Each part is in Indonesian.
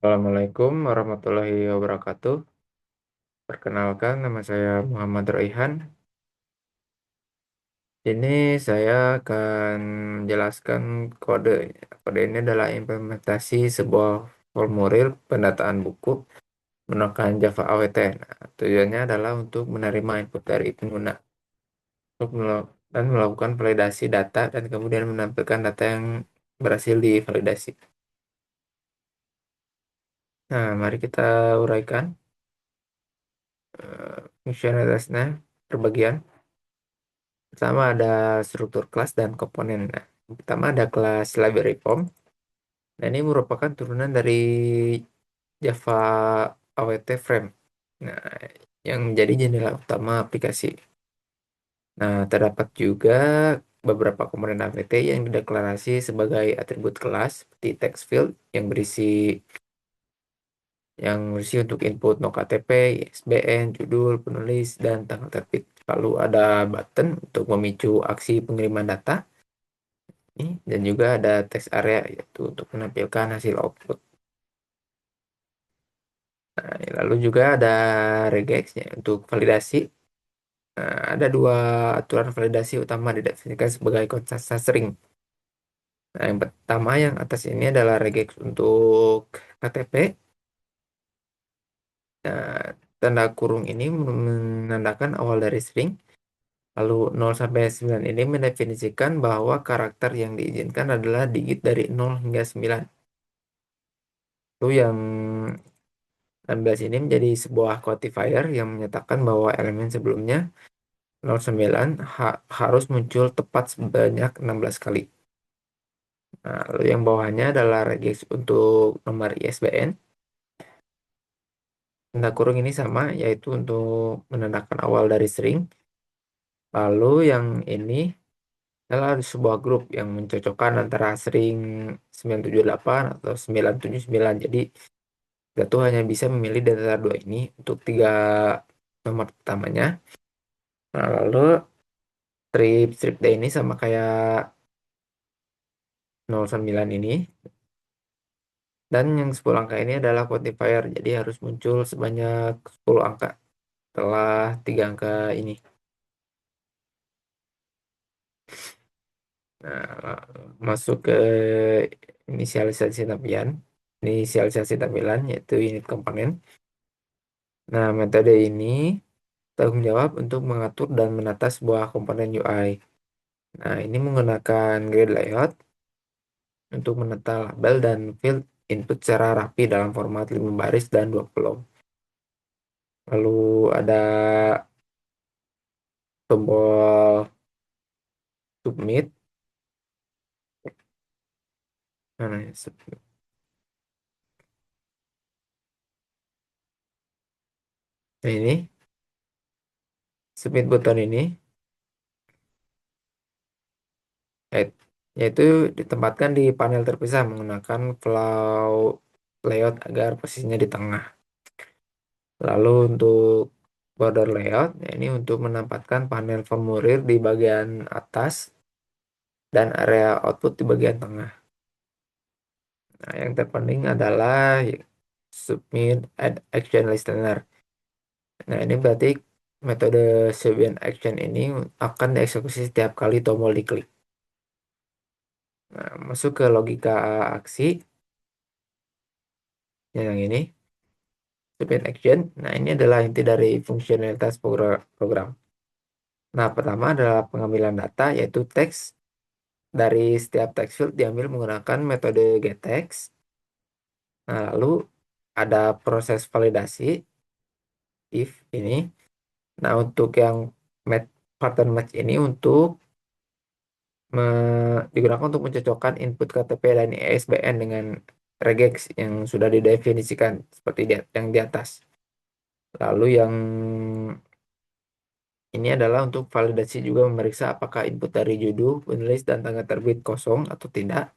Assalamualaikum warahmatullahi wabarakatuh. Perkenalkan, nama saya Muhammad Raihan. Ini saya akan menjelaskan kode. Kode ini adalah implementasi sebuah formulir pendataan buku menggunakan Java AWT. Nah, tujuannya adalah untuk menerima input dari pengguna dan melakukan validasi data dan kemudian menampilkan data yang berhasil divalidasi. Nah, mari kita uraikan fungsionalitasnya per bagian. Pertama ada struktur kelas dan komponen. Nah, yang pertama ada kelas library form. Nah, ini merupakan turunan dari Java AWT Frame. Nah, yang menjadi jendela utama aplikasi. Nah, terdapat juga beberapa komponen AWT yang dideklarasi sebagai atribut kelas seperti text field yang berisi untuk input no KTP, ISBN, judul, penulis, dan tanggal terbit. Lalu ada button untuk memicu aksi pengiriman data. Dan juga ada text area yaitu untuk menampilkan hasil output. Nah, lalu juga ada regex ya, untuk validasi. Nah, ada dua aturan validasi utama didefinisikan sebagai konstanta string. Nah, yang pertama yang atas ini adalah regex untuk KTP. Nah, tanda kurung ini menandakan awal dari string. Lalu 0 sampai 9 ini mendefinisikan bahwa karakter yang diizinkan adalah digit dari 0 hingga 9. Itu yang 16 ini menjadi sebuah quantifier yang menyatakan bahwa elemen sebelumnya 09 harus muncul tepat sebanyak 16 kali. Nah, lalu yang bawahnya adalah regex untuk nomor ISBN. Tanda kurung ini sama, yaitu untuk menandakan awal dari string. Lalu yang ini adalah sebuah grup yang mencocokkan antara string 978 atau 979. Jadi, kita tuh hanya bisa memilih di antara dua ini untuk tiga nomor pertamanya. Nah, lalu strip D ini sama kayak 09 ini. Dan yang 10 angka ini adalah quantifier. Jadi harus muncul sebanyak 10 angka setelah 3 angka ini. Nah, masuk ke inisialisasi tampilan. Inisialisasi tampilan yaitu unit komponen. Nah, metode ini tanggung jawab untuk mengatur dan menata sebuah komponen UI. Nah, ini menggunakan grid layout untuk menata label dan field input secara rapi dalam format 5 baris dan 2 kolom. Lalu ada tombol submit. Mana ya, submit. Nah, ini submit button ini yait- yaitu ditempatkan di panel terpisah menggunakan flow layout agar posisinya di tengah. Lalu untuk border layout, ya ini untuk menempatkan panel formulir di bagian atas dan area output di bagian tengah. Nah, yang terpenting adalah submit add action listener. Nah, ini berarti metode submit action ini akan dieksekusi setiap kali tombol diklik. Nah, masuk ke logika aksi yang ini, submit action. Nah, ini adalah inti dari fungsionalitas program. Nah, pertama adalah pengambilan data, yaitu teks. Dari setiap text field diambil menggunakan metode getText. Nah, lalu ada proses validasi, if ini. Nah, untuk yang pattern match ini digunakan untuk mencocokkan input KTP dan ISBN dengan regex yang sudah didefinisikan seperti yang di atas. Lalu yang ini adalah untuk validasi juga memeriksa apakah input dari judul, penulis, dan tanggal terbit kosong atau tidak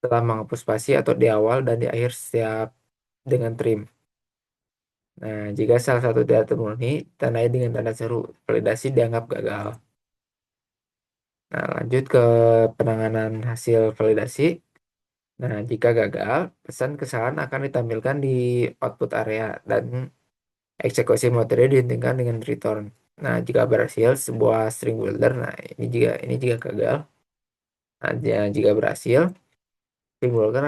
setelah menghapus spasi atau di awal dan di akhir setiap dengan trim. Nah, jika salah satu tidak terpenuhi, tandai dengan tanda seru. Validasi dianggap gagal. Nah, lanjut ke penanganan hasil validasi. Nah, jika gagal, pesan kesalahan akan ditampilkan di output area dan eksekusi materi dihentikan dengan return. Nah, jika berhasil, sebuah string builder. Nah, ini jika gagal. Nah, jika berhasil, string builder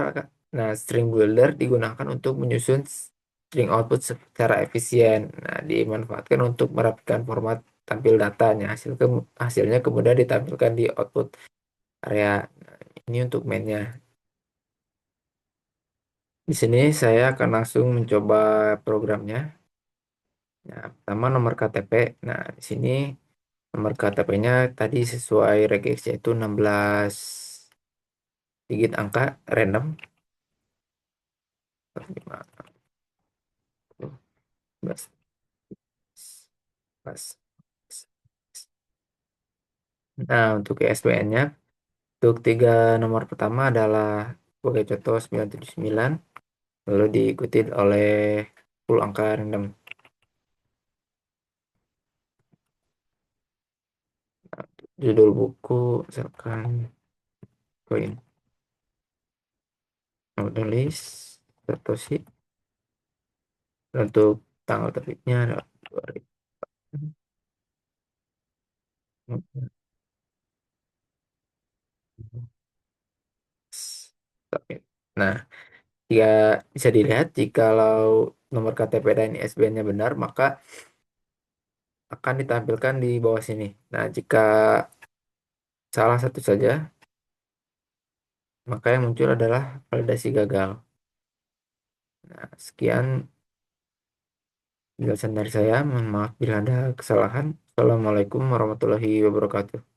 string builder digunakan untuk menyusun string output secara efisien. Nah, dimanfaatkan untuk merapikan format tampil datanya. Hasilnya kemudian ditampilkan di output area. Nah, ini untuk mainnya. Di sini saya akan langsung mencoba programnya. Nah, pertama nomor KTP. Nah, di sini nomor KTP-nya tadi sesuai regex yaitu 16 digit angka random. 5, 11, 11. Nah, untuk ISBN-nya, untuk tiga nomor pertama adalah sebagai contoh 979, lalu diikuti oleh 10 angka random. Judul buku, misalkan poin nulis, Satoshi, untuk tanggal terbitnya adalah 2000. Nah, jika bisa dilihat, jikalau nomor KTP dan ISBN-nya benar, maka akan ditampilkan di bawah sini. Nah, jika salah satu saja, maka yang muncul adalah validasi gagal. Nah, sekian penjelasan dari saya. Mohon maaf bila ada kesalahan. Assalamualaikum warahmatullahi wabarakatuh.